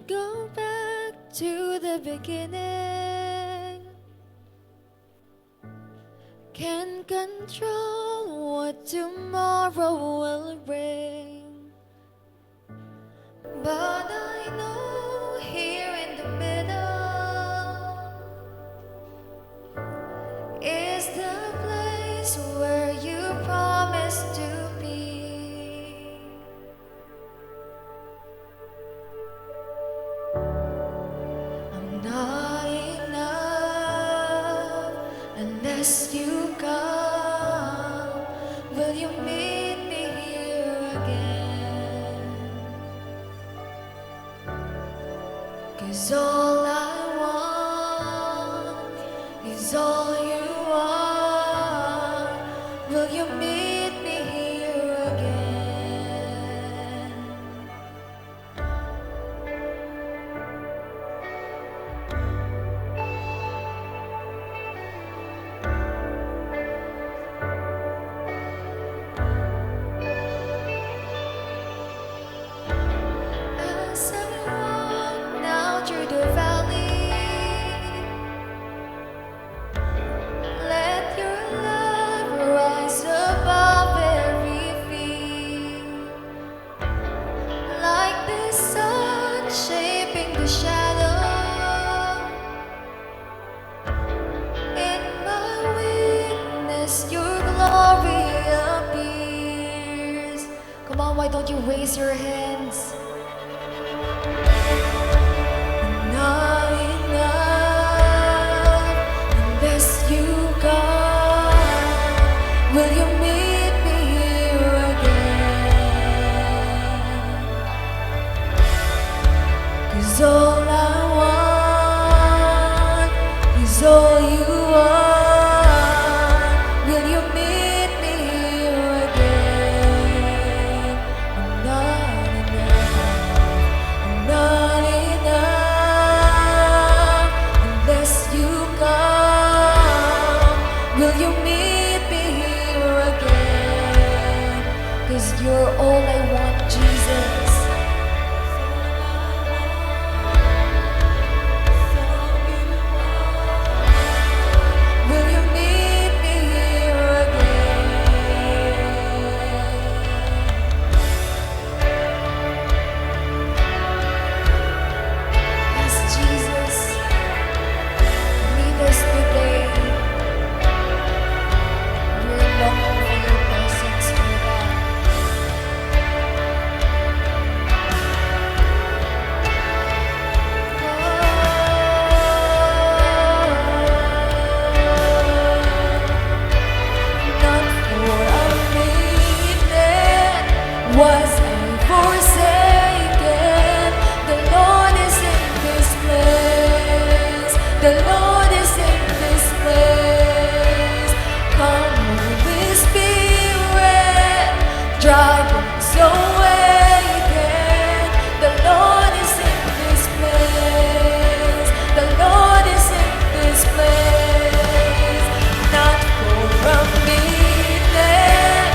go back to the beginning. Can't control what tomorrow will bring, but I know here in the middle is the place where you promised to be. I'm not enough unless you come. Will you meet me here again? 'Cause all I want is all you are. Will you meet me here again? As I walk now through the valley, let your love rise above every fear, like the sun shaping the shadow. In my weakness, your glory appears. Come on, why don't you raise your hands? Not enough unless you come. Will you meet me here again? 'Cause all I want is all you are. Will you meet me here again? I'm not enough unless you come. Will you meet me here again? 'Cause you're all I want, Jesus. Will you meet me here again? Yes, Jesus, meet us today. We're longing for your presence, Lord God. Not for a minute was I forsaken. The Lord is in this place. The Lord is in this place. Come, Holy Spirit, drive us away again. The Lord is in this place. The Lord is in this place. Not for a minute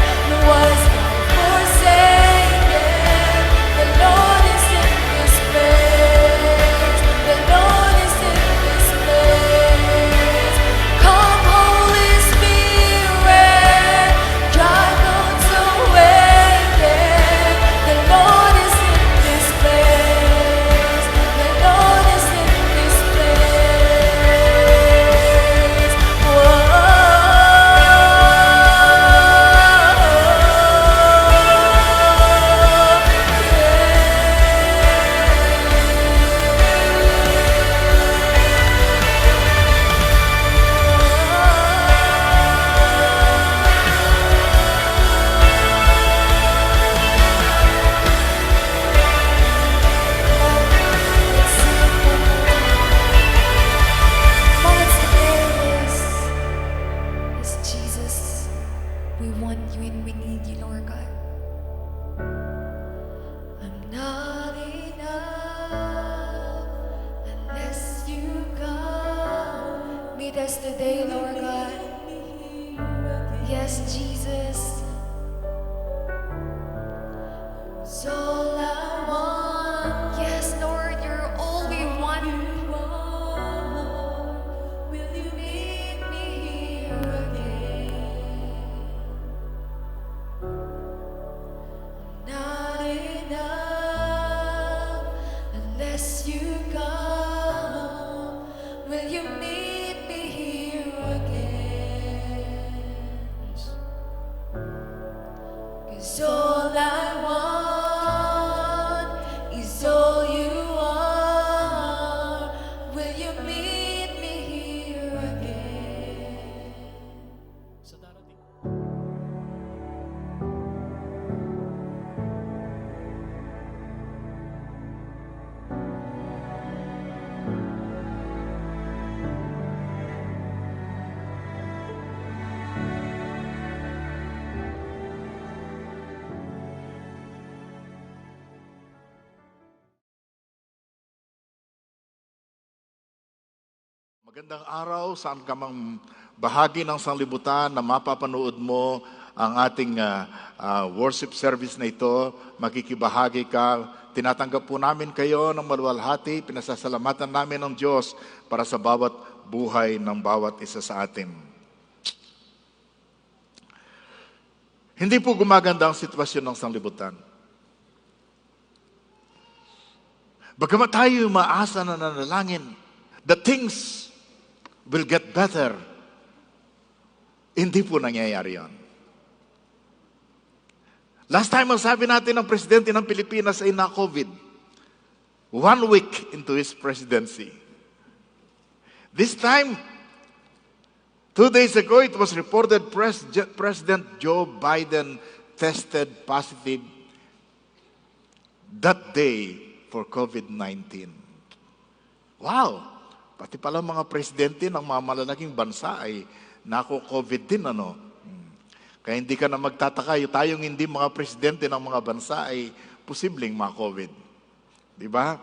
was I forsaken. The Lord is in this place. The Lord is in this place. Come, Holy Spirit, drive us away again. The Lord is in this place. The Lord is in this place. Yes, Jesus, we want you and we need you, Lord God. I'm not enough unless you come. Meet us today, Lord God. Yes, Jesus. It's all I want. Yes, Lord, you're Magandang araw, saan ka mang bahagi ng sanlibutan na mapapanood mo ang ating worship service na ito. Makikibahagi ka. Tinatanggap po namin kayo ng maluwalhati. Pinasasalamatan namin ng Diyos para sa bawat buhay ng bawat isa sa atin. Hindi po gumaganda ang sitwasyon ng sanlibutan. Bagamat tayo maasa na nanalangin, the things will get better. Hindi po nangyayari yan. Last time, ang sabi natin ng presidente ng Pilipinas ay na-COVID. 1 week into his presidency. This time, 2 days ago, it was reported President Joe Biden tested positive that day for COVID-19. Wow! Pati pala mga presidente ng mga malalaking bansa ay nako-COVID din, ano? Kaya hindi ka na magtataka, tayong hindi mga presidente ng mga bansa ay posibleng ma-COVID. Di ba?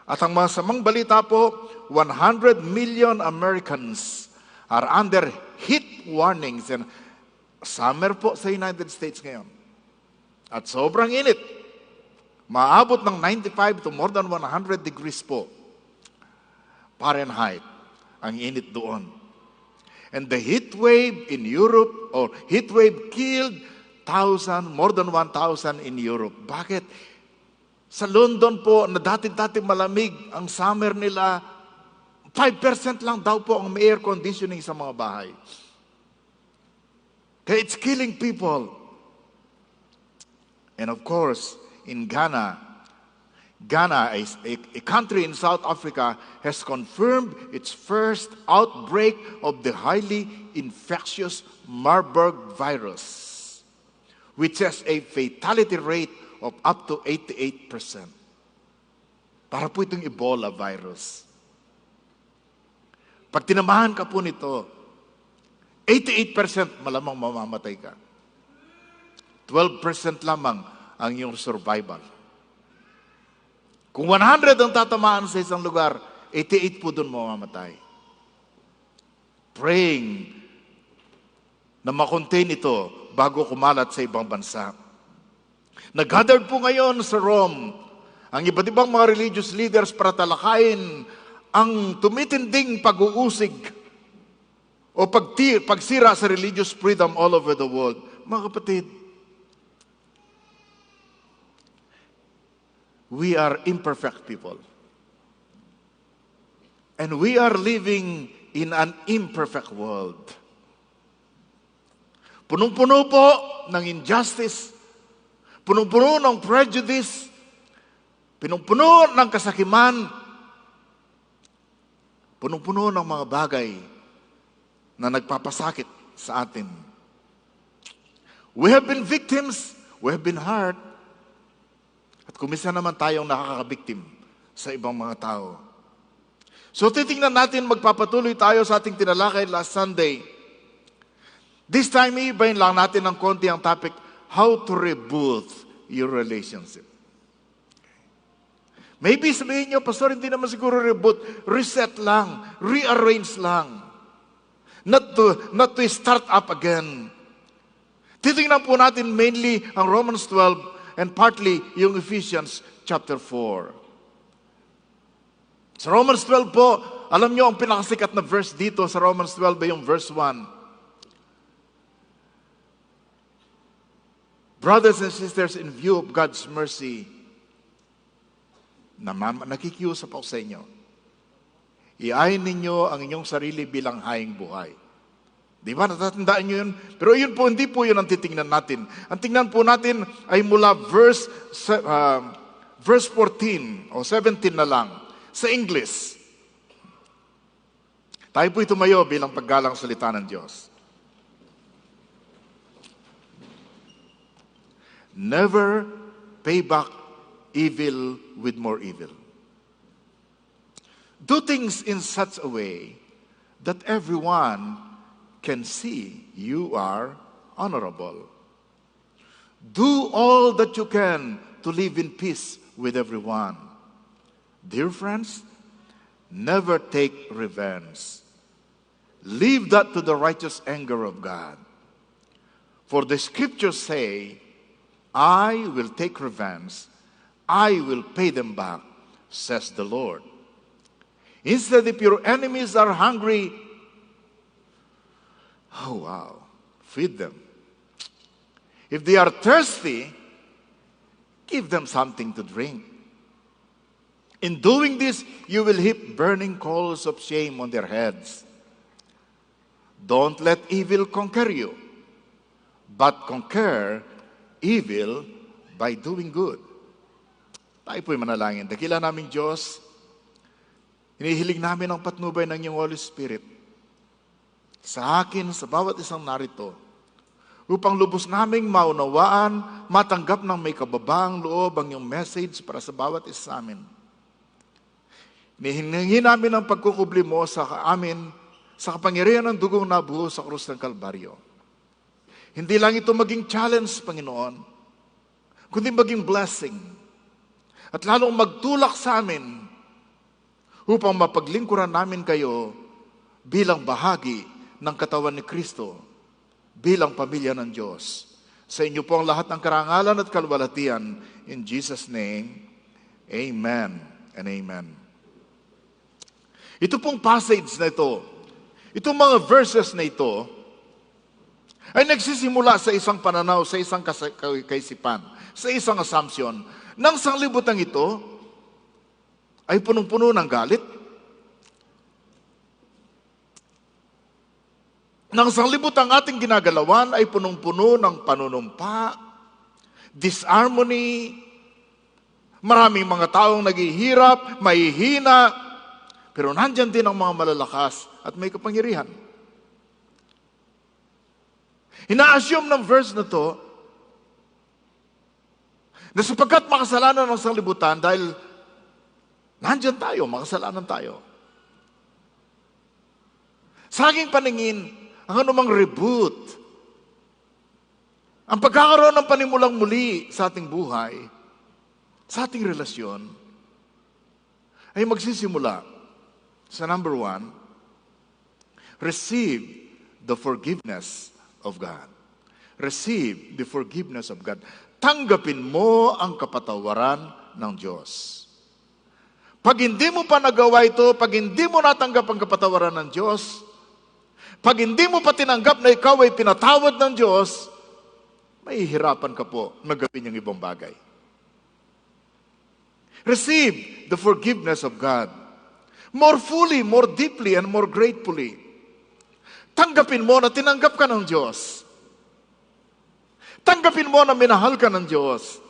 At ang masamang balita po, 100 million Americans are under heat warnings. And summer po sa United States ngayon. At sobrang init. Maabot ng 95 to more than 100 degrees po. Fahrenheit, ang init doon. And the heat wave in Europe, or heat wave killed more than 1,000 in Europe. Bakit? Sa London po, na dati-dati malamig, ang summer nila, 5% lang daw po ang may air conditioning sa mga bahay. Kaya it's killing people. And of course, in Ghana is a country in South Africa, has confirmed its first outbreak of the highly infectious Marburg virus, which has a fatality rate of up to 88%. Para po itong Ebola virus. Pag tinamahan ka po nito, 88% malamang mamamatay ka. 12% lamang ang iyong survival. Kung 100 ang tatamaan sa isang lugar, 88 po doon mamamatay. Praying na makontain ito bago kumalat sa ibang bansa. Nag-gathered po ngayon sa Rome ang iba't ibang mga religious leaders para talakayin ang tumitinding pag-uusig o pagsira sa religious freedom all over the world. Mga kapatid, we are imperfect people. And we are living in an imperfect world. Punong-puno po ng injustice, punong-puno ng prejudice, punong-puno ng kasakiman, punong-puno ng mga bagay na nagpapasakit sa atin. We have been victims, we have been hurt, at kumisa naman tayong nakakabiktim sa ibang mga tao. So titingnan natin, magpapatuloy tayo sa ating tinalakay last Sunday. This time, ibahin lang natin ng konti ang topic, how to reboot your relationship. Maybe sabihin nyo, Pastor, hindi naman siguro reboot, reset lang, rearrange lang. Not to start up again. Titingnan po natin mainly ang Romans 12 and partly yung Ephesians chapter 4. Sa Romans 12 po, alam nyo ang pinakasikat na verse dito sa Romans 12 ay yung verse 1. Brothers and sisters, in view of God's mercy, nakikiusap ako sa inyo, iayin ninyo ang inyong sarili bilang haying buhay. Di ba? Natatandaan nyo yun? Pero yun po, hindi po yun ang titingnan natin. Ang tingnan po natin ay mula verse 14 o 17 na lang sa English. Tayo po'y tumayo bilang paggalang salita ng Diyos. Never pay back evil with more evil. Do things in such a way that everyone can see you are honorable. Do all that you can to live in peace with everyone. Dear friends, never take revenge, Leave that to the righteous anger of God. For the scriptures say, I will take revenge, I will pay them back, says the Lord. Instead, if your enemies are hungry, oh wow, feed them. If they are thirsty, give them something to drink. In doing this, you will heap burning coals of shame on their heads. Don't let evil conquer you, but conquer evil by doing good. Tayo po'y manalangin. Dakila naming Diyos, hinihiling namin ang patnubay ng iyong Holy Spirit sa akin, sa bawat isang narito, upang lubos naming maunawaan, matanggap ng may kababaang loob ang iyong message para sa bawat isa sa amin. Hinihingi namin ang pagkukubli mo sa amin, sa kapangyarihan ng dugong nabuhos sa krus ng Kalbaryo. Hindi lang ito maging challenge, Panginoon, kundi maging blessing. At lalong magtulak sa amin upang mapaglingkuran namin kayo bilang bahagi ng katawan ni Kristo, bilang pamilya ng Diyos. Sa inyo po ang lahat ng karangalan at kalwalhatian. In Jesus' name, Amen and Amen. Ito pong passage na ito, itong mga verses na ito, ay nagsisimula sa isang pananaw, sa isang kaisipan, sa isang assumption. Nang sanglibutan ito, ay punong-puno ng galit. Nang sanglibutan ating ginagalawan, ay punong-puno ng panunumpa, disharmony, maraming mga taong naghihirap, mahihina, pero nandyan din ang mga malalakas at may kapangyarihan. Ina-assume ng verse na to na sapagkat makasalanan ng sanglibutan dahil nandyan tayo, makasalanan tayo. Sa aking paningin, ang anumang reboot, ang pagkakaroon ng panimulang muli sa ating buhay, sa ating relasyon, ay magsisimula sa number 1, receive the forgiveness of God. Receive the forgiveness of God. Tanggapin mo ang kapatawaran ng Diyos. Pag hindi mo pa nagawa ito, pag hindi mo natanggap ang kapatawaran ng Diyos, pag hindi mo pa tinanggap na ikaw ay pinatawad ng Diyos, mahihirapan ka po na gawin yung ibang bagay. Receive the forgiveness of God. More fully, more deeply, and more gratefully. Tanggapin mo na tinanggap ka ng Diyos. Tanggapin mo na minahal ka ng Diyos.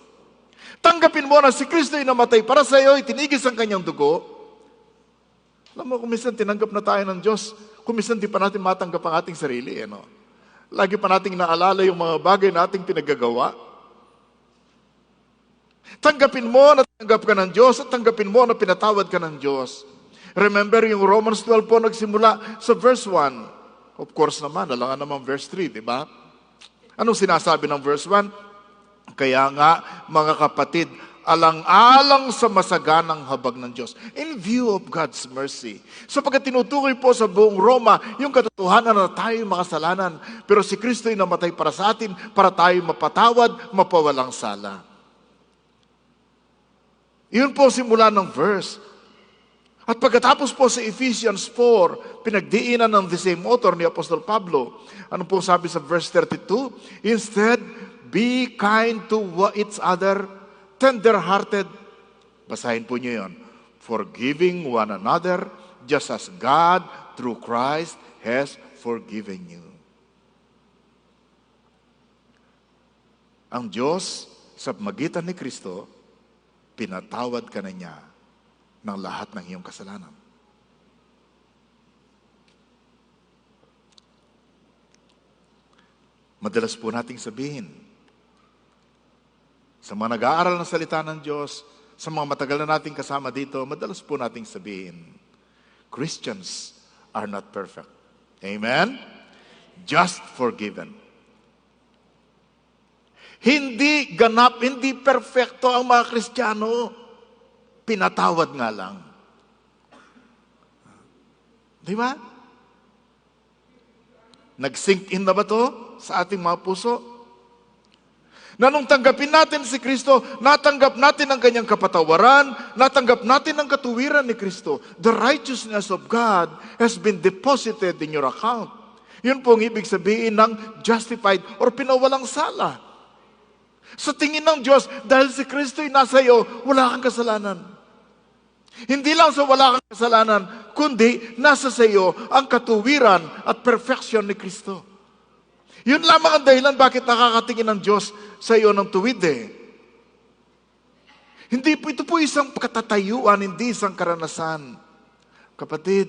Tanggapin mo na si Kristo ay namatay para sa iyo, itinigis ang kanyang dugo. Alam mo, kung minsan tinanggap na tayo ng Diyos, kung minsan di pa natin matanggap ang ating sarili. Lagi pa nating naalala yung mga bagay na ating pinagagawa. Tanggapin mo na tinanggap ka ng Diyos at tanggapin mo na pinatawad ka ng Diyos. Remember, yung Romans 12 po nagsimula sa verse 1. Of course naman, alangan naman verse 3, di ba? Anong sinasabi ng verse 1? Kaya nga, mga kapatid, alang-alang sa masaganang habag ng Diyos. In view of God's mercy. Sapagkat tinutukoy po sa buong Roma, yung katotohanan na tayo makasalanan. Pero si Kristo ay namatay para sa atin, para tayo mapatawad, mapawalang sala. Yun po simula ng verse. At pagkatapos po sa Ephesians 4, pinagdiinan ng the same author ni Apostol Pablo. Ano po sabi sa verse 32? Instead, be kind to each other, tender-hearted. Basahin po niyo yun. Forgiving one another, just as God, through Christ, has forgiven you. Ang Diyos, sa magitan ni Kristo, pinatawad ka na niya ng lahat ng iyong kasalanan. Madalas po nating sabihin, sa mga nag-aaral ng salita ng Diyos, sa mga matagal na nating kasama dito, madalas po nating sabihin, Christians are not perfect. Amen? Just forgiven. Hindi ganap, hindi perfecto ang mga Kristiyano. Pinatawad nga lang. Di ba? Nag-sink in na ba to sa ating mga puso? Na nung tanggapin natin si Kristo, natanggap natin ang kanyang kapatawaran, natanggap natin ang katuwiran ni Kristo. The righteousness of God has been deposited in your account. Yun po ang ibig sabihin ng justified or pinawalang sala. Sa tingin ng Diyos, dahil si Kristo ay nasa iyo, wala kang kasalanan. Hindi lang sa wala kang kasalanan, kundi nasa sa iyo ang katuwiran at perfection ni Kristo. Yun lamang ang dahilan bakit nakakatingin ng Diyos sa iyo ng tuwid Ito po isang katatayuan, hindi isang karanasan. Kapatid,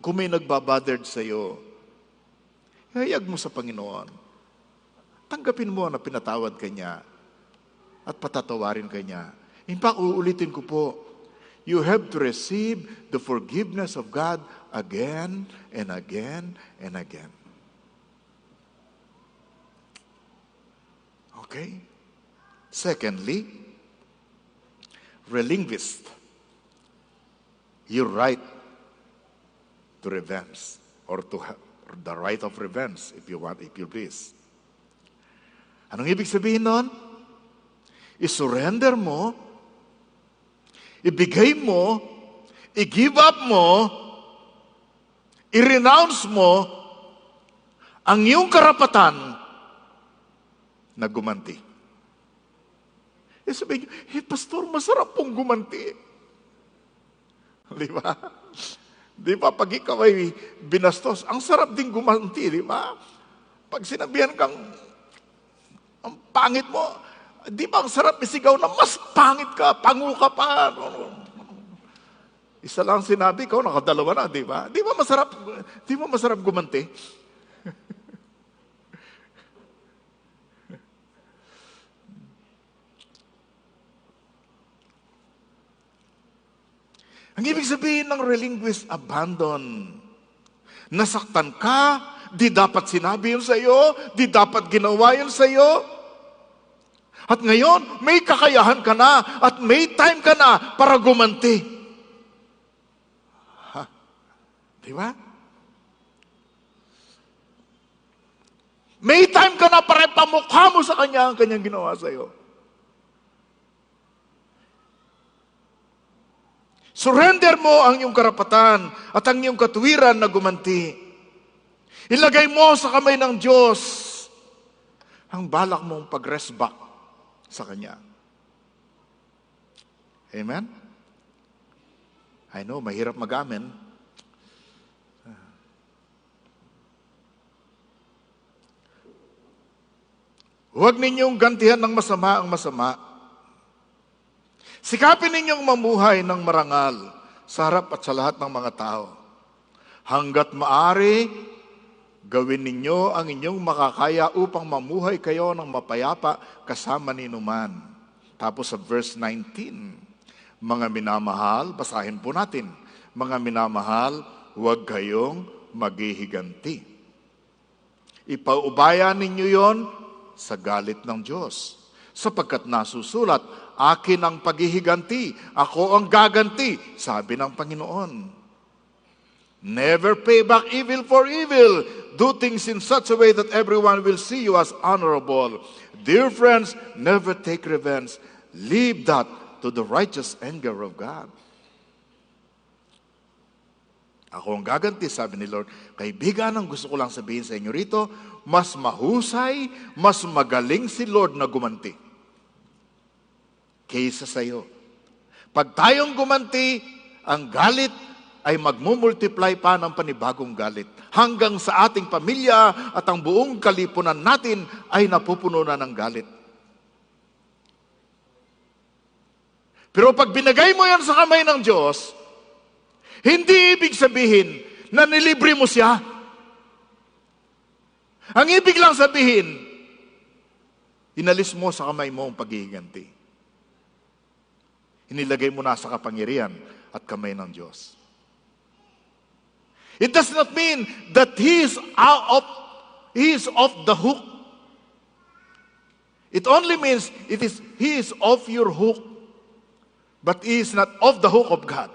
kung may nagbabothered sa iyo, hayag mo sa Panginoon. Tanggapin mo na pinatawad ka niya at patatawarin ka niya. In fact, uulitin ko po, you have to receive the forgiveness of God again and again and again. Okay? Secondly, relinquish your right to revenge or to have the right of revenge if you please. Anong ibig sabihin nun? I-surrender mo, ibigay mo, i-give up mo, i-renounce mo ang iyong karapatan na gumanti. Sabihin nyo, Pastor, masarap pong gumanti. Di ba? Di ba, pag ikaw ay binastos, ang sarap din gumanti, di ba? Pag sinabihan kang, ang pangit mo, di ba ang sarap isigaw na mas pangit ka, pangu ka pa. Isa lang sinabi ko, nakadalawa na, di ba? Di ba masarap gumanti? Ang ibig sabihin ng relinquish, abandon. Nasaktan ka, di dapat sinabi yun sa iyo, di dapat ginawa yun sa iyo. At ngayon, may kakayahan ka na at may time ka na para gumanti. Di ba? May time ka na para ipamukha mo sa Kanya ang Kanyang ginawa sa iyo. Surrender mo ang iyong karapatan at ang iyong katuwiran na gumanti. Ilagay mo sa kamay ng Diyos ang balak mong pag-rest back sa Kanya. Amen? I know, mahirap mag-amen. Huwag ninyong gantihan ng masama ang masama. Sikapin ninyong mamuhay ng marangal sa harap at sa lahat ng mga tao. Hanggat maaari, gawin ninyo ang inyong makakaya upang mamuhay kayo ng mapayapa kasama ni Numan. Tapos sa verse 19, mga minamahal, basahin po natin, mga minamahal, huwag kayong maghihiganti. Ipaubayan ninyo yon sa galit ng Diyos. Sapagkat nasusulat, akin ang paghihiganti, ako ang gaganti, sabi ng Panginoon. Never pay back evil for evil. Do things in such a way that everyone will see you as honorable. Dear friends, never take revenge. Leave that to the righteous anger of God. Ako ang gaganti, sabi ni Lord. Kaibigan, ang gusto ko lang sabihin sa inyo rito, mas mahusay, mas magaling si Lord na gumanti kaysa sa iyo. Pag tayong gumanti, ang galit ay magmumultiply pa ng panibagong galit. Hanggang sa ating pamilya at ang buong kalipunan natin ay napupuno na ng galit. Pero pag binagay mo yan sa kamay ng Diyos, hindi ibig sabihin na nilibre mo siya. Ang ibig lang sabihin, inalis mo sa kamay mo ang paghihiganti. Inilagay mo na sa kapangyarihan at kamay ng Diyos. It does not mean that He is off the hook. It only means He is off your hook, but He is not off the hook of God.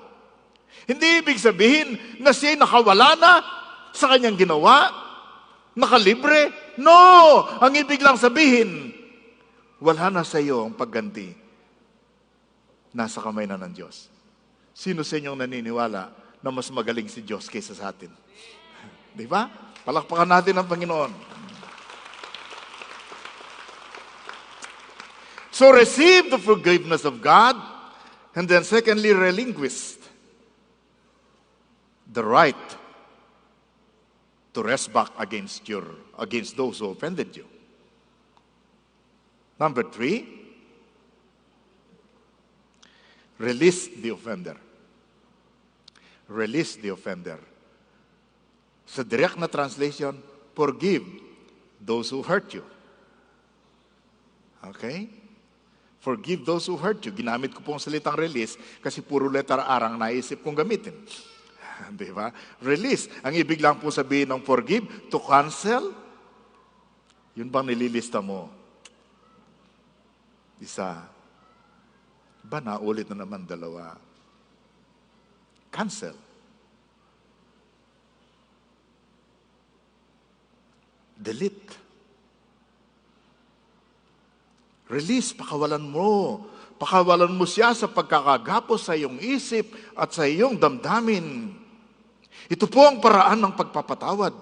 Hindi ibig sabihin na siya'y nakawala na sa kanyang ginawa? Nakalibre? No! Ang ibig lang sabihin, wala na sa iyo ang pagganti. Nasa kamay na ng Diyos. Sino sa inyong naniniwala na mas magaling si Diyos kaysa sa atin? Di ba? Palakpakan natin ang Panginoon. So receive the forgiveness of God, and then secondly, relinquish the right to rest back against those who offended you. Number 3, release the offender. Release the offender. Sa direct na translation, forgive those who hurt you. Okay? Forgive those who hurt you. Ginamit ko pong salitang release kasi puro letter R ang naisip kong gamitin. Di ba? Release. Ang ibig lang po sabihin ng forgive, to cancel. Yun bang nililista mo? Isa. Ba, naulit na naman dalawa. Cancel. Delete. Release, pakawalan mo. Pakawalan mo siya sa pagkakagapos sa iyong isip at sa iyong damdamin. Ito po ang paraan ng pagpapatawad.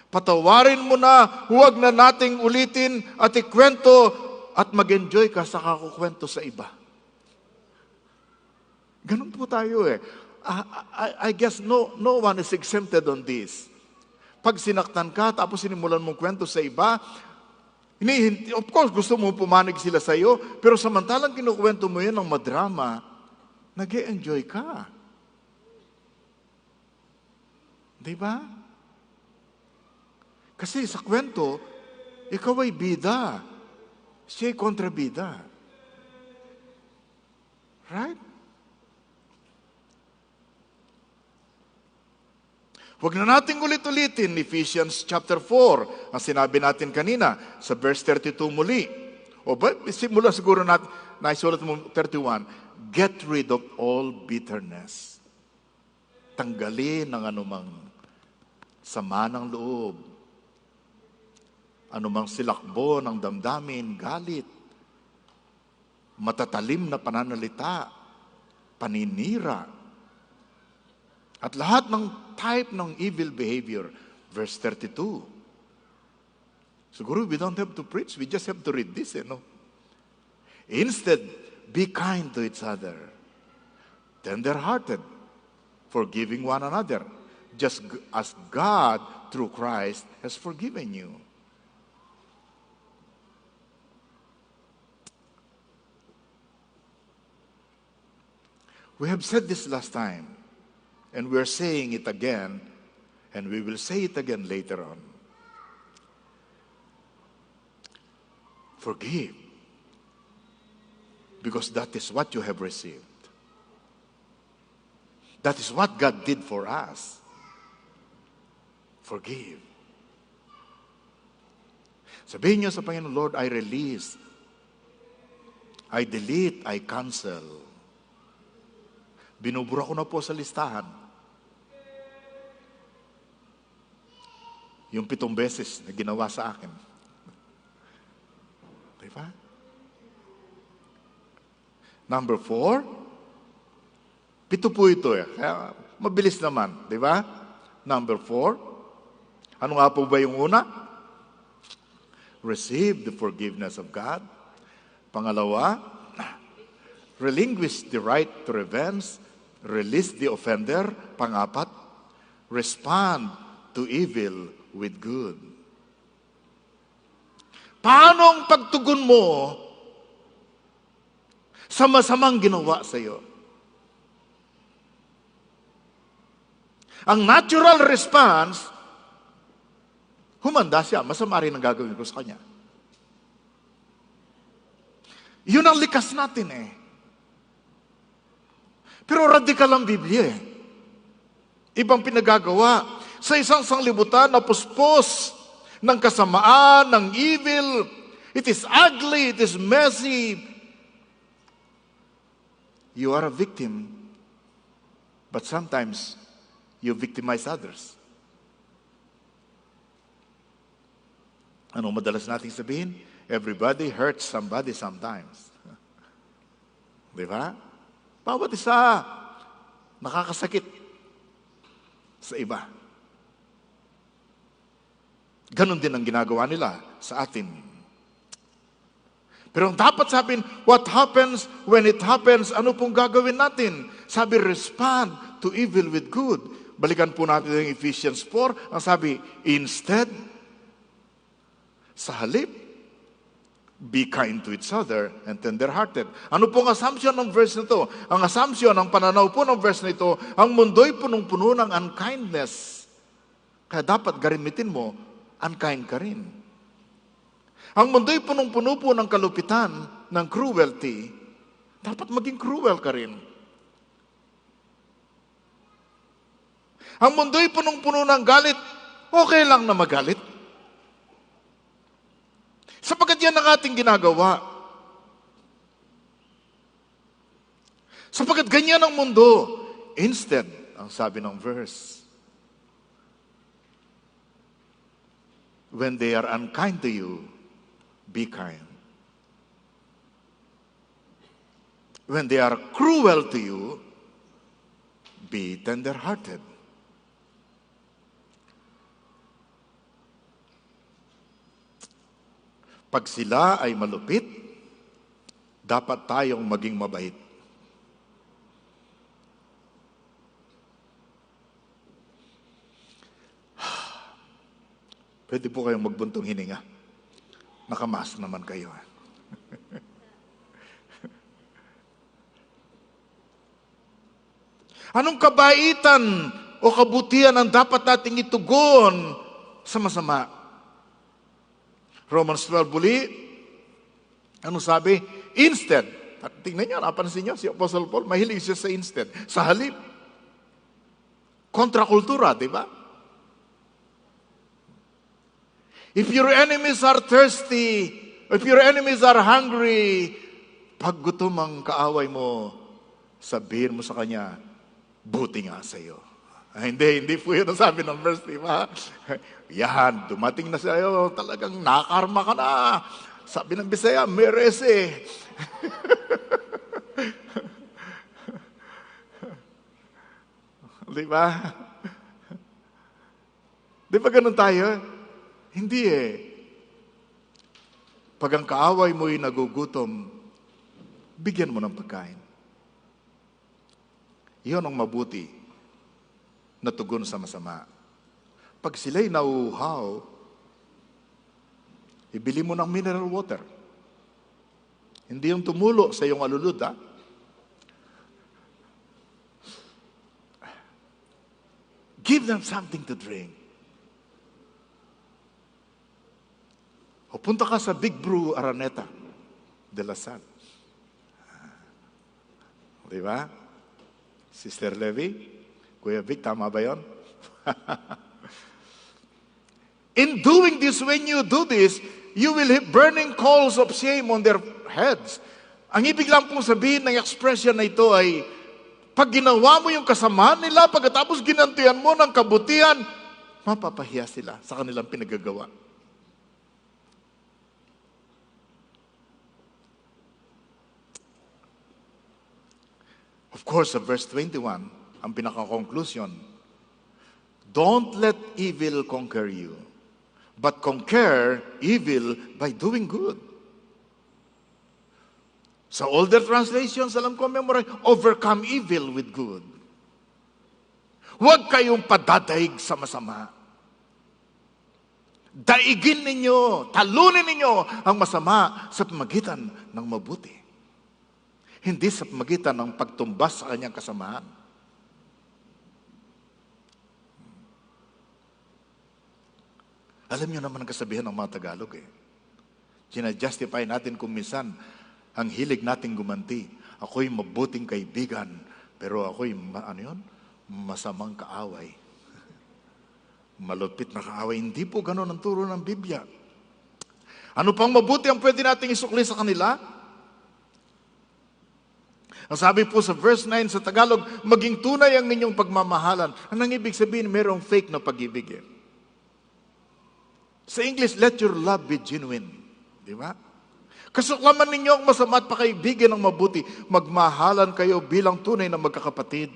Patawarin mo na, huwag na nating ulitin at ikwento at mag-enjoy ka sa kakukwento sa iba. Ganun po tayo eh. I guess no one is exempted on this. Pag sinaktan ka, tapos sinimulan mong kwento sa iba, of course, gusto mo pumanig sila sa iyo, pero samantalang kinukwento mo yun ng madrama, nag-e-enjoy ka. Di ba? Kasi sa kwento, ikaw ay bida. Siya ay kontrabida. Right? Huwag na nating ulit-ulitin Ephesians chapter 4, ang sinabi natin kanina, sa verse 32 muli. O ba, simula siguro naisulat mo 31, get rid of all bitterness. Tanggalin ang anumang sama ng loob, anumang silakbo ng damdamin, galit, matatalim na pananalita, paninira, at lahat ng type ng evil behavior. Verse 32. Siguro we don't have to preach. We just have to read this, no? Instead, be kind to each other. Tender-hearted. Forgiving one another. Just as God, through Christ, has forgiven you. We have said this last time. And we're saying it again, and we will say it again later on. Forgive. Because that is what you have received. That is what God did for us. Forgive. Sabihin niyo sa Panginoon, Lord, I release. I delete, I cancel. Binubura ko na po sa listahan. Yung 7 beses na ginawa sa akin. Diba? Number 4, 7 po ito eh. Kaya mabilis naman. Diba? Number 4, ano nga po ba yung una? Receive the forgiveness of God. Pangalawa, relinquish the right to revenge. Release the offender. Pang-apat, respond to evil with good. Paano ang pagtugon mo sa masamang ginawa sa iyo? Ang natural response, humanda siya, masama rin ang gagawin ko sa kanya. Yun ang likas natin eh. Pero radikal ang Biblia eh. Ibang pinagagawa. Sa isang sanglibutan na puspos ng kasamaan, ng evil. It is ugly, it is messy. You are a victim, but sometimes you victimize others. Ano madalas nating sabihin? Everybody hurts somebody sometimes. Di ba? Bawat isa nakakasakit sa iba. Ganon din ang ginagawa nila sa atin. Pero ang dapat sabihin, what happens when it happens? Ano pong gagawin natin? Sabi, respond to evil with good. Balikan po natin yung Ephesians 4. Ang sabi, instead, sa halip, be kind to each other and tender-hearted. Ano pong assumption ng verse na ito? Ang assumption, ang pananaw po ng verse na ito, ang mundo'y punong-puno ng unkindness. Kaya dapat gamitin mo, unkind ka rin. Ang mundo'y punong-puno po ng kalupitan, ng cruelty, dapat maging cruel ka rin. Ang mundo'y punong-puno ng galit, okay lang na magalit. Sapagkat yan ang ating ginagawa. Sapagkat ganyan ang mundo. Instead, ang sabi ng verse, when they are unkind to you, be kind. When they are cruel to you, be tender-hearted. Pag sila ay malupit, dapat tayong maging mabait. Pwede po kayong magbuntong hininga. Nakamask naman kayo. Anong kabaitan o kabutihan ang dapat nating itugon sa masama? Romans 12 uli, ano sabi? Instead. At tingnan nyo, napansin nyo, si Apostle Paul, mahilig siya sa instead. Sa halip. Kontrakultura, di ba? If your enemies are thirsty, if your enemies are hungry, pag gutom ang kaaway mo, sabihin mo sa kanya, buti nga sa iyo. Hindi po yun ang sabi ng verse, di ba? Yan, dumating na sa iyo, talagang nakarma ka na. Sabi ng Bisaya, merese. Di ba? Di ba ganun tayo? Hindi eh. Pag ang kaaway mo'y nagugutom, bigyan mo ng pagkain. Iyon ang mabuti na tugon sa masama. Pag sila'y nauuhaw, ibili mo ng mineral water. Hindi yung tumulo sa iyong alulod, ha? Give them something to drink. O punta ka sa Big Brew Araneta de la Salle. Di ba? Sister Levy? Kuya Vic, tama ba yun? In doing this, when you do this, you will have burning coals of shame on their heads. Ang ibig lang pong sabihin ng expression na ito ay, pag ginawa mo yung kasamaan nila, pagkatapos ginantihan mo ng kabutihan, mapapahiya sila sa kanilang pinagagawa. Of course, sa verse 21, ang pinaka-conclusion, don't let evil conquer you, but conquer evil by doing good. Sa older translations, alam ko, overcome evil with good. Huwag kayong padadaig sa masama. Daigin ninyo, talunin ninyo ang masama sa pamagitan ng mabuti. Hindi sa pamagitan ng pagtumbas sa kanyang kasamaan. Alam niyo naman ang kasabihan ng mga Tagalog eh. Sina-justify natin kung minsan ang hilig nating gumanti. Ako'y mabuting kaibigan, pero ako'y, masamang kaaway. Malupit na kaaway. Hindi po ganun ang turo ng Biblia. Ano pang mabuti ang pwede nating isukli sa kanila? Ang sabi po sa verse 9 sa Tagalog, maging tunay ang ninyong pagmamahalan. Anong ibig sabihin? Merong fake na pag-ibig eh. Sa Sa English, let your love be genuine. Di ba? Kasuklaman ninyo ang masama at pakaibigan ng mabuti. Magmahalan kayo bilang tunay na magkakapatid.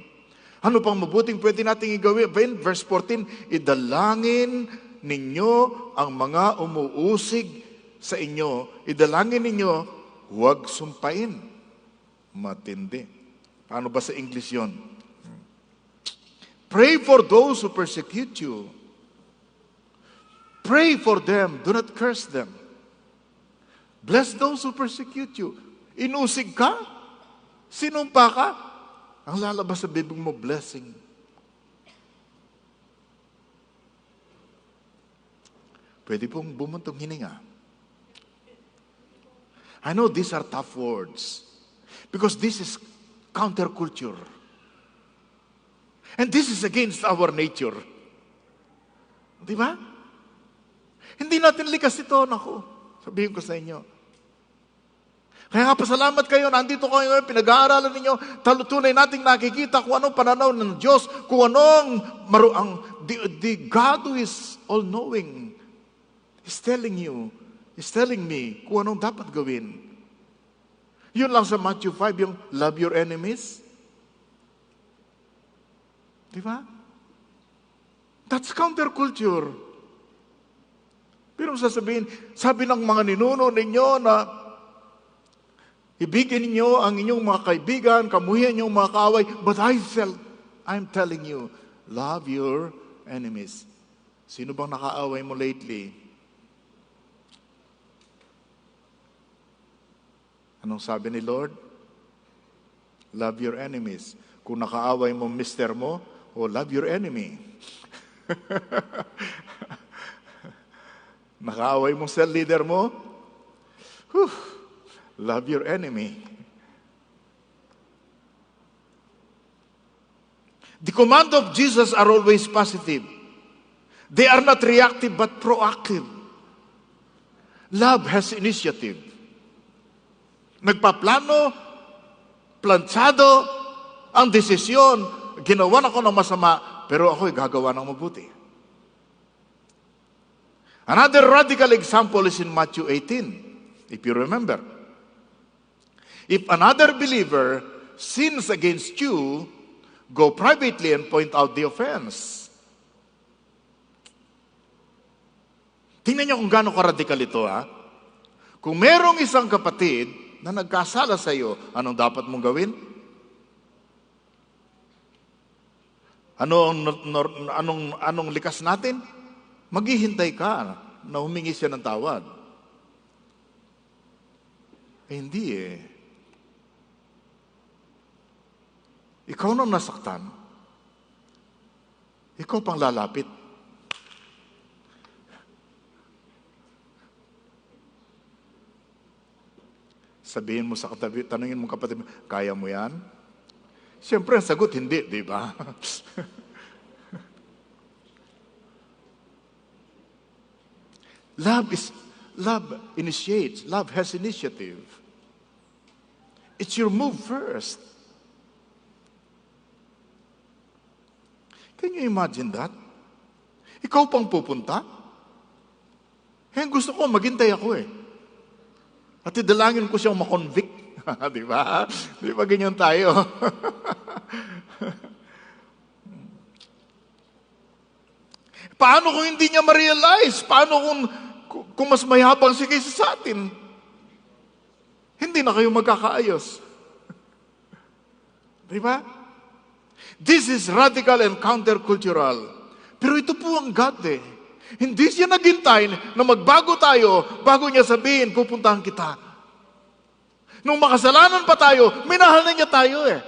Ano pang mabuting pwede nating igawin? Verse 14, idalangin ninyo ang mga umuusig sa inyo. Idalangin ninyo, huwag sumpain. Matindi. Paano ba sa English yon? Pray for those who persecute you. Pray for them. Do not curse them. Bless those who persecute you. Inusig ka? Sinumpa ka? Ang lalabas sa bibig mo, blessing. Pwede pong bumuntong hininga. I know these are tough words because this is counterculture. And this is against our nature. Di ba? Hindi natin likas ito, naku. Sabihin ko sa inyo. Kaya nga pasalamat kayo, nandito kayo ngayon, pinag-aaralan ninyo, tunay nating nakikita kung anong pananaw ng Diyos, kung anong the God who is all-knowing is telling you, is telling me kung anong dapat gawin. Yun lang sa Matthew 5, yung love your enemies. Di ba? That's counterculture. Pero sasabihin, sabi ng mga ninuno ninyo na ibigin ninyo ang inyong mga kaibigan, kamuhian ninyong mga kaaway, but I'm telling you, love your enemies. Sino bang nakaaway mo lately? Anong sabi ni Lord? Love your enemies. Kung nakaaway mo mister mo, love your enemy. Nakaaway mo cell leader mo, love your enemy. The command of Jesus are always positive. They are not reactive but proactive. Love has initiative. Nagpaplano, plansado, ang desisyon, ginawa ako ng masama, pero ako'y gagawa ng mabuti. Another radical example is in Matthew 18, if you remember. If another believer sins against you, go privately and point out the offense. Tingnan niyo kung gaano ka-radical ito, ha? Kung merong isang kapatid na nagkasala sa iyo, anong dapat mong gawin? Anong likas natin? Maghihintay ka na humingi siya ng tawad. Hindi eh. Ikaw nang nasaktan. Ikaw pang lalapit. Sabihin mo sa katabi, tanungin mo kapatid, kaya mo yan? Siyempre, ang sagot, hindi, di ba? Love initiates. Love has initiative. It's your move first. Can you imagine that? Ikaw pang pupunta? Gusto ko, maghintay ako eh. At idalangin ko siyang makonvict. Di ba? Di ba ganyan tayo? Paano kung hindi niya ma-realize? Paano kung mas mayabang siya kaysa sa atin? Hindi na kayo magkakaayos. Di ba? This is radical and countercultural. Pero ito po ang God eh. Hindi siya naghintay na magbago tayo bago niya sabihin, pupuntahan kita. Nung makasalanan pa tayo, minahal na niya tayo eh.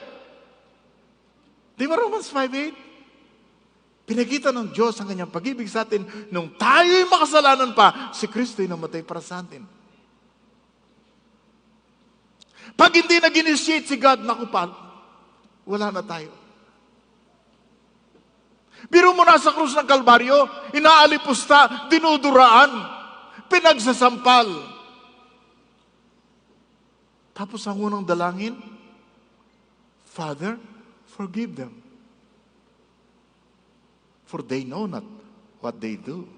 Di ba Romans 5:8? Pinakita ng Diyos ang kanyang pag-ibig sa atin nung tayo'y makasalanan pa, si Kristo'y namatay para sa atin. Pag hindi nag-initiate si God, naku pa, wala na tayo. Biro mo nasa krus ng Kalbaryo, inaalipusta, dinuduraan, pinagsasampal. Tapos ang unang dalangin, Father, forgive them. For they know not what they do.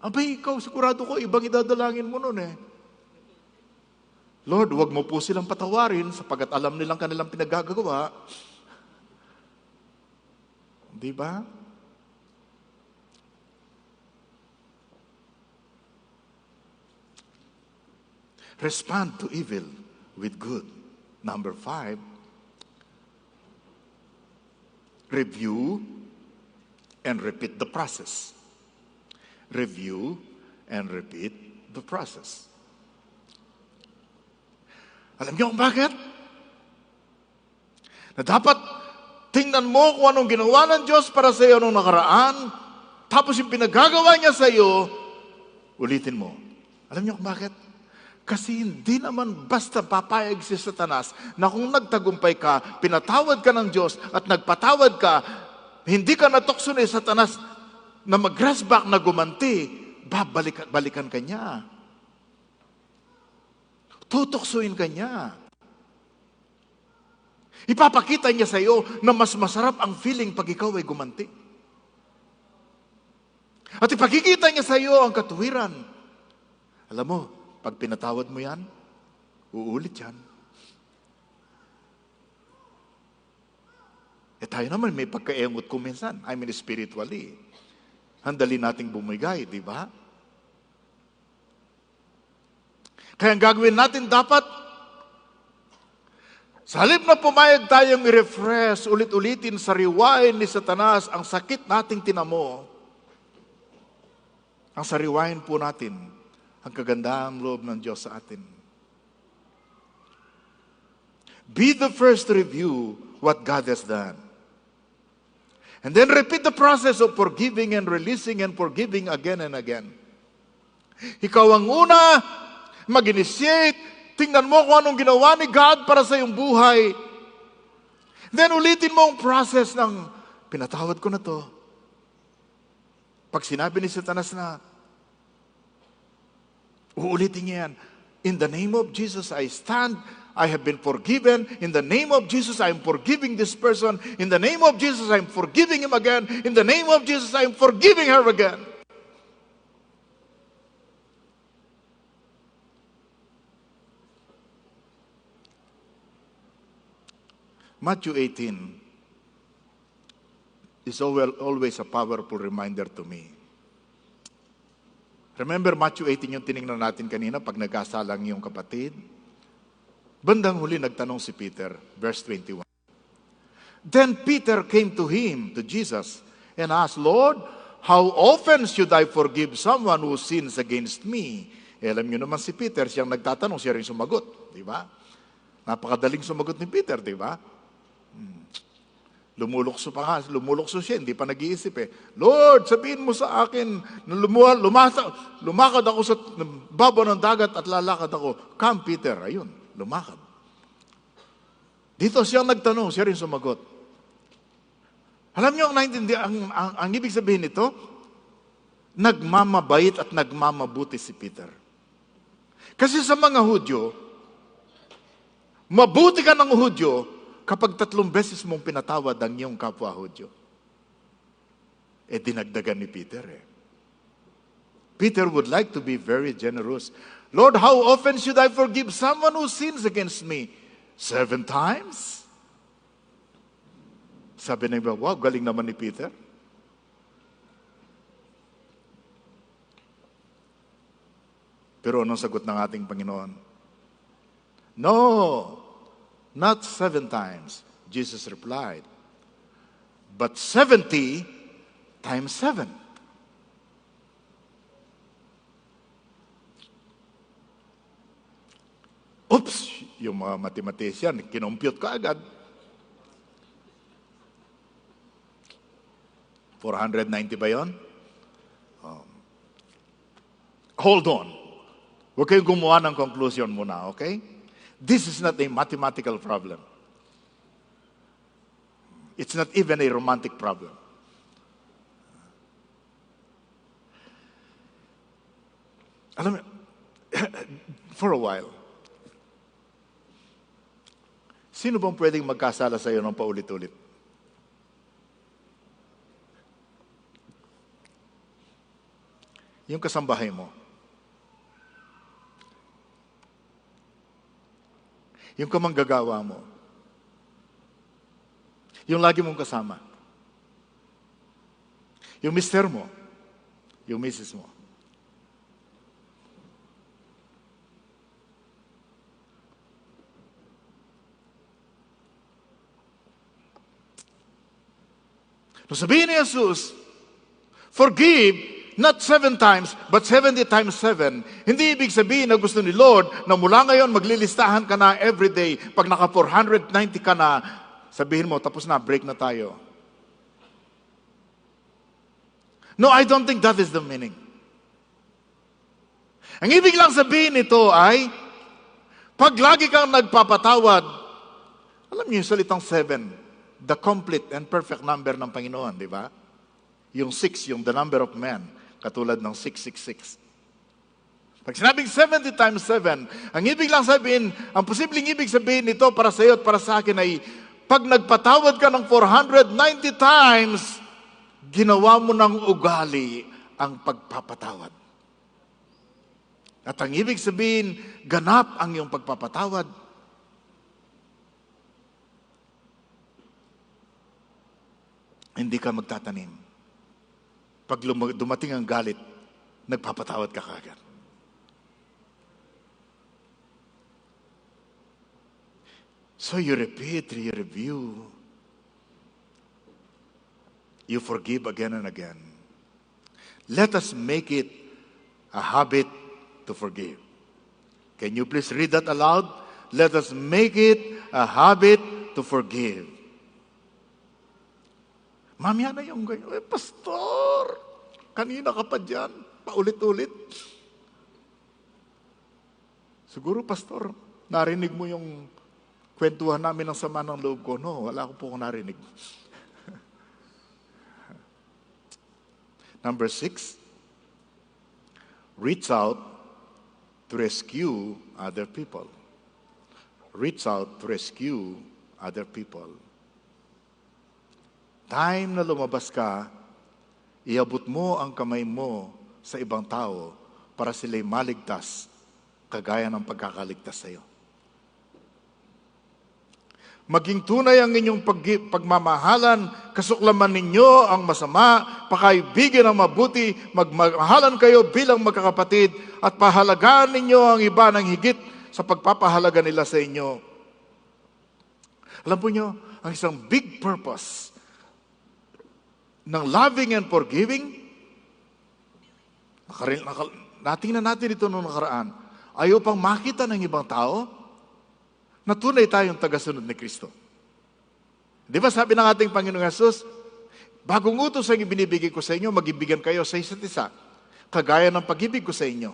Abay, ikaw, sigurado ko, ibang idadalangin mo nun eh. Lord, wag mo po silang patawarin sapagkat alam nilang kanilang pinagagagawa. Di ba? Respond to evil with good. Number 5, review and repeat the process. Review and repeat the process. Alam niyo kung bakit? Na dapat tingnan mo kung anong ginawa ng Diyos para sa iyo nung nakaraan, tapos yung pinagagawa niya sa iyo, ulitin mo. Alam niyo kung bakit? Kasi hindi naman basta papayag si Satanas na kung nagtagumpay ka, pinatawad ka ng Diyos at nagpatawad ka, hindi ka natukso ni Satanas na mag-grass back na gumanti, balikan ka niya. Tutuksuin ka niya. Ipapakita niya sa iyo na mas masarap ang feeling pag ikaw ay gumanti. At ipakikita niya sa iyo ang katuwiran. Alam mo, pag pinatawad mo yan, uulit yan. Eh tayo naman may pagkaengot ko minsan. I mean spiritually. Handali nating bumigay, di ba? Kaya ang gagawin natin dapat, sa halip na pumayag tayong i-refresh, ulit-ulitin sa riwain ni Satanas ang sakit nating tinamo, ang sariwain po natin ang kagandahang loob ng Diyos sa atin. Be the first to review what God has done. And then repeat the process of forgiving and releasing and forgiving again and again. Ikaw ang una, mag-initiate, tingnan mo kung anong ginawa ni God para sa iyong buhay. Then ulitin mo ang process ng, pinatawad ko na to. Pag sinabi ni Satanas na, uulitin niya yan, in the name of Jesus I stand, I have been forgiven. In the name of Jesus, I am forgiving this person. In the name of Jesus, I am forgiving him again. In the name of Jesus, I am forgiving her again. Matthew 18 is always a powerful reminder to me. Remember Matthew 18 yung tinignan natin kanina pag nagkasalang yung kapatid? Bandang huli nagtanong si Peter, verse 21. Then Peter came to him, to Jesus, and asked, Lord, how often should I forgive someone who sins against me? Eh, alam niyo naman si Peter, siyang nagtatanong, siya rin sumagot. Di ba? Napakadaling sumagot ni Peter, di ba? Lumulukso siya, hindi pa nag-iisip eh. Lord, sabihin mo sa akin na lumakad ako sa baba ng dagat at lalakad ako. Come, Peter. Ayun, lumakad. Dito siyang nagtanong, siya rin sumagot. Alam niyo ang ibig sabihin nito? Nagmamabait at nagmamabuti si Peter. Kasi sa mga Hudyo, mabuti ka ng Hudyo kapag 3 beses mong pinatawad ang iyong kapwa Hudyo. Eh, dinagdagan ni Peter eh. Peter would like to be very generous. Lord, how often should I forgive someone who sins against me? 7 times? Sabi na iba, wow, galing naman ni Peter. Pero anong sagot ng ating Panginoon? No! Not 7 times, Jesus replied, but 70 times 7. Oops! Yung mga mathematician, kinompute ka agad. 490 ba yun? Hold on. Huwag kayong gumawa ng conclusion muna, okay? This is not a mathematical problem. It's not even a romantic problem. Alam mo, for a while, sino bang pwedeng magkasala sa iyo ng paulit-ulit? yung kasambahay mo. Yung kamanggagawa mo. Yung lagi mong kasama. Yung mister mo. Yung misis mo. So sabihin ni Jesus, forgive not 7 times, but 70 times 7. Hindi ibig sabihin na gusto ni Lord na mula ngayon maglilistahan ka na everyday. Pag naka 490 ka na, sabihin mo, tapos na, break na tayo. No, I don't think that is the meaning. Ang ibig lang sabihin nito ay, pag lagi kang nagpapatawad, alam niyo yung salitang 7, the complete and perfect number ng Panginoon, di ba? Yung 6, yung the number of man, katulad ng 666. Pag sinabing 70 times 7, ang ibig lang sabihin, ang posibleng ibig sabihin nito para sa iyo at para sa akin ay, pag nagpatawad ka ng 490 times, ginawa mo ng ugali ang pagpapatawad. At ang ibig sabihin, ganap ang iyong pagpapatawad. Hindi ka magtatanim. Pag dumating ang galit, nagpapatawad ka kagad. So you repeat, you review. You forgive again and again. Let us make it a habit to forgive. Can you please read that aloud? Let us make it a habit to forgive. Mamaya na yung ganyan, pastor, kanina ka pa dyan, paulit-ulit. Siguro, pastor, narinig mo yung kwentuhan namin ng sama ng loob ko. No, wala ko po narinig. Number 6, reach out to rescue other people. Reach out to rescue other people. Time na lumabas ka, iabot mo ang kamay mo sa ibang tao para sila'y maligtas, kagaya ng pagkakaligtas sa iyo. Maging tunay ang inyong pagmamahalan, kasuklaman ninyo ang masama, pakaibigan ang mabuti, magmahalan kayo bilang magkakapatid, at pahalagaan ninyo ang iba ng higit sa pagpapahalaga nila sa inyo. Alam po nyo, ang isang big purpose ng loving and forgiving, natingnan natin ito noong nakaraan, ayaw pang makita ng ibang tao na tunay tayong tagasunod ni Kristo. Di ba sabi ng ating Panginoong Hesus, bagong utos ang ibinibigay ko sa inyo, mag-ibigan kayo sa isa't isa, kagaya ng pag-ibig ko sa inyo.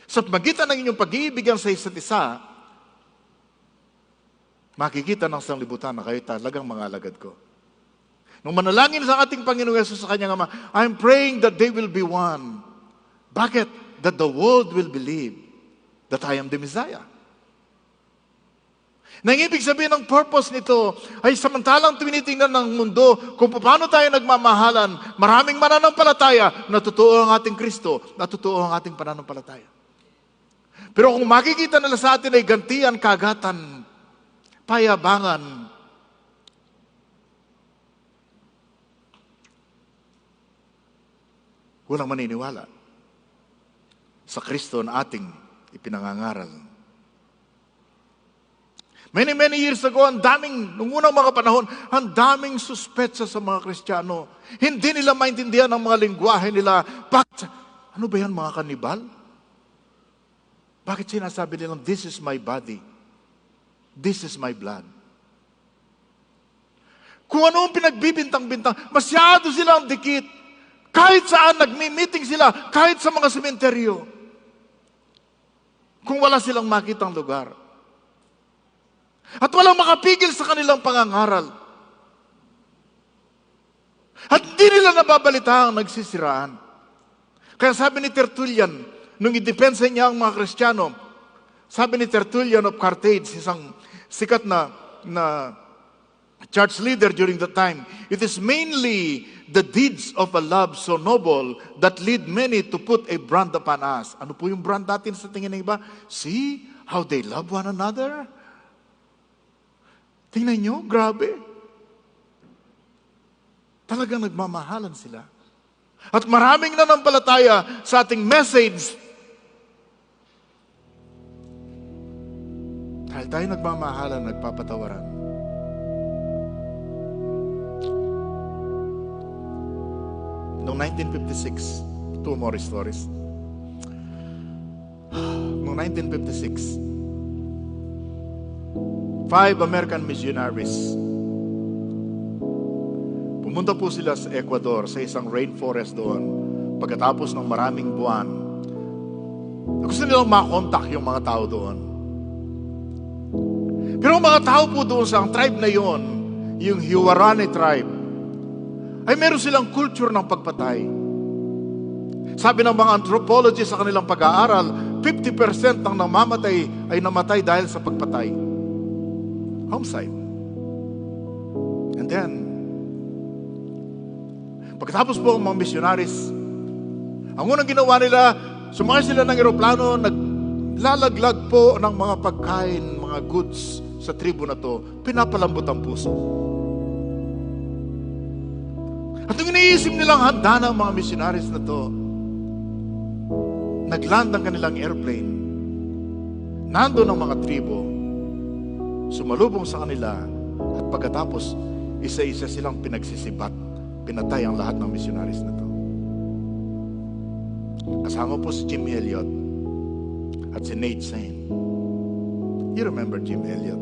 Sa magitan ng inyong pag-iibigan sa isa't isa, makikita ng sanglibutan na kayo talagang mga alagad ko. Nung manalangin sa ating Panginoong Hesus sa kanyang Ama, I'm praying that they will be one. Bakit? That the world will believe that I am the Messiah. Nang ibig sabihin ng purpose nito ay samantalang tinitingnan ng mundo kung paano tayo nagmamahalan, maraming mananampalataya na totoo ang ating Kristo, na totoo ang ating pananampalataya. Pero kung makikita nila sa atin ay gantian, kagatan, payabangan, walang maniniwala sa Kristo na ating ipinangangaral. Many years ago, nung unang mga panahon, ang daming suspetsa sa mga Kristiyano. Hindi nila maintindihan ang mga lingwahe nila. Bakit? Ano ba yan, mga kanibal? Bakit sinasabi nilang, this is my body, this is my blood? Kung ano ang pinagbibintang-bintang, masyado silang dikit. Kahit saan nagmi-meeting sila, kahit sa mga sementeryo. Kung wala silang makitang lugar. At walang makapigil sa kanilang pangangaral. At hindi nila nababalita ang nagsisiraan. Kaya sabi ni Tertullian, nung idepensa niya ang mga Kristiyano, sabi ni Tertullian of Carthage, isang sikat na church leader during that time, it is mainly the deeds of a love so noble that lead many to put a brand upon us. Ano po yung brand natin sa tingin ng iba? See how they love one another? Tingnan nyo, grabe. Talagang nagmamahalan sila. At maraming nanampalataya sa ating message. Dahil tayo nagmamahalan, nagpapatawaran. Noong 1956, two more stories. Noong 1956, 5 American missionaries, pumunta po sila sa Ecuador, sa isang rainforest doon, pagkatapos ng maraming buwan. Gusto nilang makontak yung mga tao doon. Pero ang mga tao po doon sa ang tribe na yon, yung Huaorani tribe, ay meron silang culture ng pagpatay. Sabi ng mga anthropologists sa kanilang pag-aaral, 50% ng namamatay ay namatay dahil sa pagpatay. Homicide. And then, pagkatapos po ang mga missionaries, ang unang ginawa nila, sumakay sila ng eroplano, naglalaglag po ng mga pagkain, mga goods sa tribo na to, pinapalambot ang puso. At yung iniisip nilang handa ng mga missionaries na to, nagland ang kanilang airplane, nando ng mga tribo, sumalubong sa kanila, at pagkatapos, isa-isa silang pinagsisibat, pinatay ang lahat ng missionaries na to. Kasama po si Jim Elliot at si Nate Saint. You remember Jim Elliot?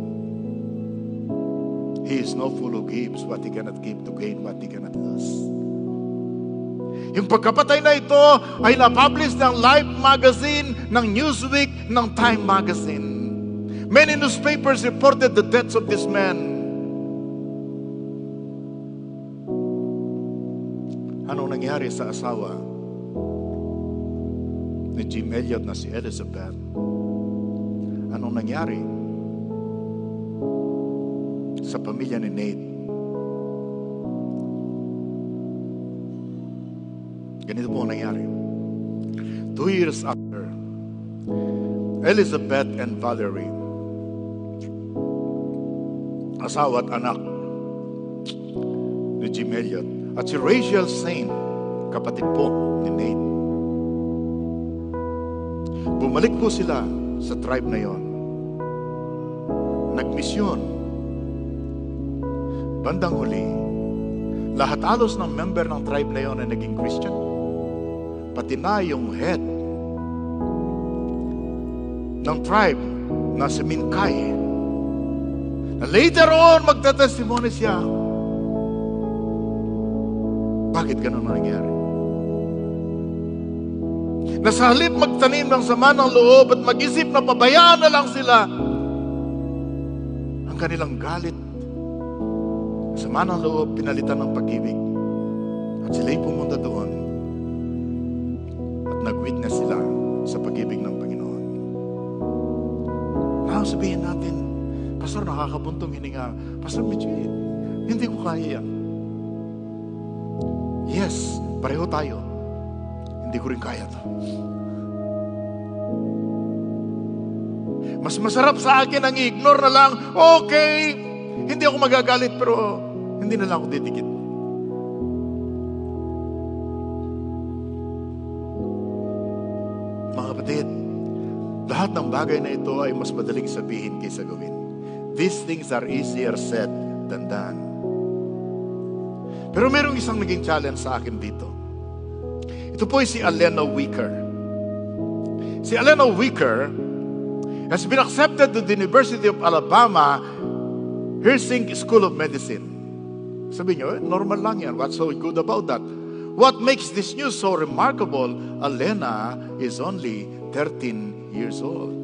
He is no fool who gives what he cannot give to gain what he cannot lose. Yung pagkapatay na ito ay na-publish ng Life magazine, ng Newsweek, ng Time magazine. Many newspapers reported the deaths of this man. Anong nangyari sa asawa ni Jim Elliot na si Elizabeth? Anong nangyari sa pamilya ni Nate? Ganito po ang nangyari. 2 years after, Elizabeth and Valerie, asawa at anak ni Jim Elliot, at si Rachel Saint, kapatid po ni Nate, bumalik po sila sa tribe na yon. Nagmisyon. Bandang huli, lahat halos ng member ng tribe na yon ay naging Christian. Pati na yung head ng tribe na si Minkay, na later on magtatestimony siya. Bakit ganun nangyari? Na sa halip magtanim ng sama ng loob at mag-isip na pabayaan na lang sila, ang kanilang galit, sama ng loob, pinalitan ng pag-ibig. At sila'y pumunta doon at nag-witness sila sa pag-ibig ng Panginoon. Now, sabihin natin, Pastor, nakakabuntong hininga. Pastor, medyo hindi ko kaya yan. Yes, pareho tayo. Hindi ko rin kaya to. Mas masarap sa akin ang i-ignore na lang, okay, hindi ako magagalit, pero hindi na lang ako didikit. Mga kapatid, lahat ng bagay na ito ay mas madaling sabihin kaysa gawin. These things are easier said than done. Pero merong isang naging challenge sa akin dito. Ito po ay si Alena Wicker. Si Alena Wicker has been accepted to the University of Alabama Hersink School of Medicine. Sabi nyo, normal lang yan. What's so good about that? What makes this news so remarkable? Alena is only 13 years old.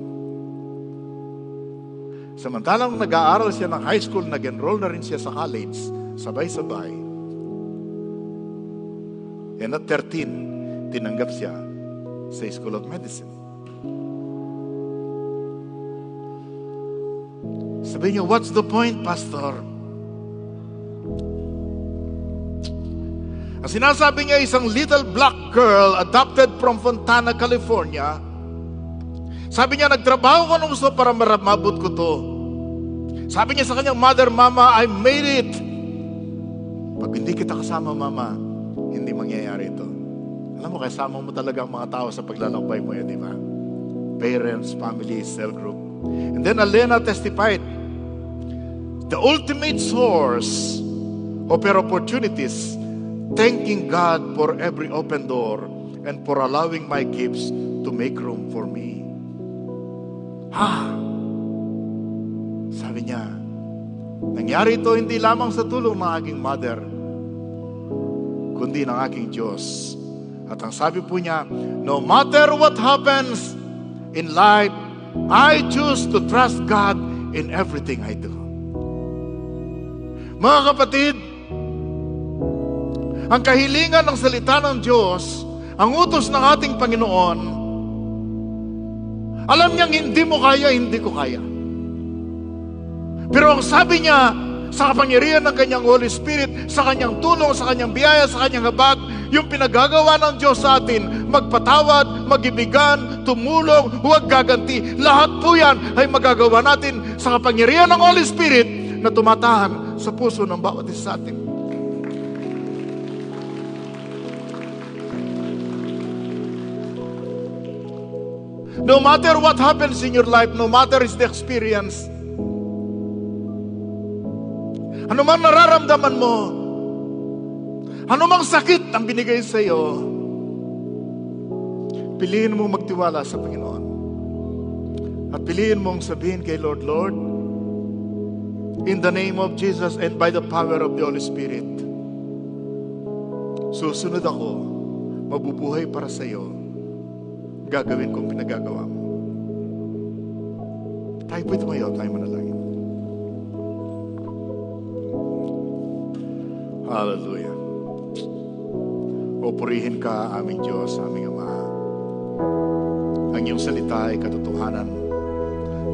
Samantalang nag-aaral siya ng high school, nag-enroll na rin siya sa college, sabay-sabay. And at 13, tinanggap siya sa School of Medicine. Sabi niyo, what's the point, Pastor? Ang sinasabi niya, isang little black girl adopted from Fontana, California. Sabi niya, nagtrabaho ko ng gusto para mabot ko to. Sabi niya sa kanyang mother, Mama, I made it. Pag hindi kita kasama, Mama, hindi mangyayari ito. Alam mo, kasama mo talaga ang mga tao sa paglalakbay mo yan, di ba? Parents, family, cell group. And then Alena testified, the ultimate source of her opportunities, thanking God for every open door and for allowing my gifts to make room for me. Sabi niya, nangyari ito hindi lamang sa tulong ng aking mother, kundi ng aking Diyos. At ang sabi po niya, no matter what happens in life, I choose to trust God in everything I do. Mga kapatid, ang kahilingan ng salita ng Diyos, ang utos ng ating Panginoon, alam niyang hindi mo kaya, hindi ko kaya. Pero ang sabi niya, sa kapangyarihan ng kanyang Holy Spirit, sa kanyang tulong, sa kanyang biyaya, sa kanyang habag, yung pinagagawa ng Diyos sa atin, magpatawad, magibigan, tumulong, huwag gaganti. Lahat po yan ay magagawa natin sa kapangyarihan ng Holy Spirit na tumatahan sa puso ng bawat isa sa atin. No matter what happens in your life, no matter is the experience, ano man nararamdaman mo, ano mang sakit ang binigay sa iyo, piliin mo magtiwala sa Panginoon. At piliin mong sabihin kay Lord, Lord, in the name of Jesus and by the power of the Holy Spirit, susunod ako, mabubuhay para sa iyo, gagawin kong pinagagawa mo. Tayo po tumayo, tayo manalangin. Hallelujah. Pupurihin ka, aming Diyos, aming Ama. Ang iyong salita ay katotohanan.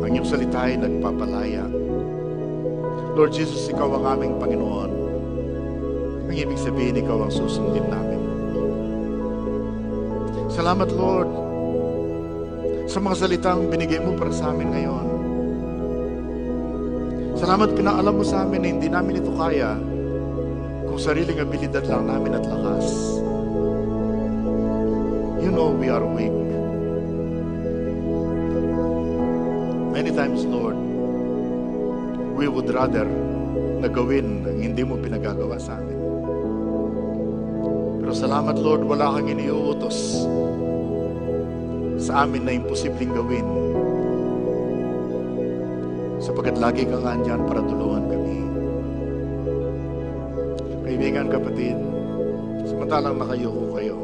Ang iyong salita ay nagpapalaya. Lord Jesus, ikaw ang aming Panginoon. Ang ibig sabihin, ikaw ang susundin namin. Salamat, Lord, sa mga salitang binigay mo para sa amin ngayon. Salamat, pinaalam mo sa amin na hindi namin ito kaya kung sariling abilidad lang namin at lakas. You know we are weak. Many times, Lord, we would rather na gawin ang hindi mo pinagagawa sa amin. Pero salamat, Lord, wala kang iniuutos sa amin na imposibleng gawin, sapagkat lagi kang andyan para tulungan kami. Kaibigan, kapatid, samantalang nakayuko kayo,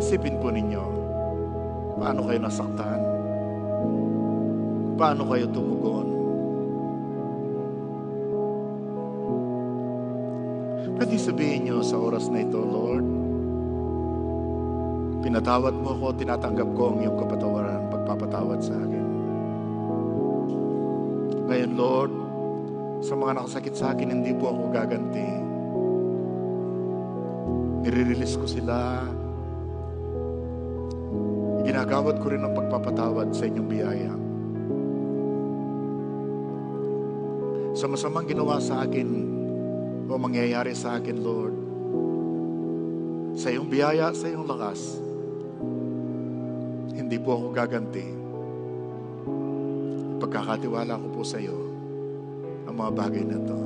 isipin po ninyo, paano kayo nasaktan? Paano kayo tumugon? Pwede sabihin nyo sa oras na ito, Lord, pinatawad mo ako, tinatanggap ko ang iyong kapatawaran, pagpapatawad sa akin. Ngayon, Lord, sa mga nakasakit sa akin, hindi po ako gaganti. Nire-release ko sila. Ginagawad ko rin ang pagpapatawad sa inyong biyaya. Sa masamang ginawa sa akin, o mangyayari sa akin, Lord, sa iyong biyaya, sa iyong lakas, hindi po ako gaganti. Pagkakatiwala ko po sa iyo ang mga bagay na ito.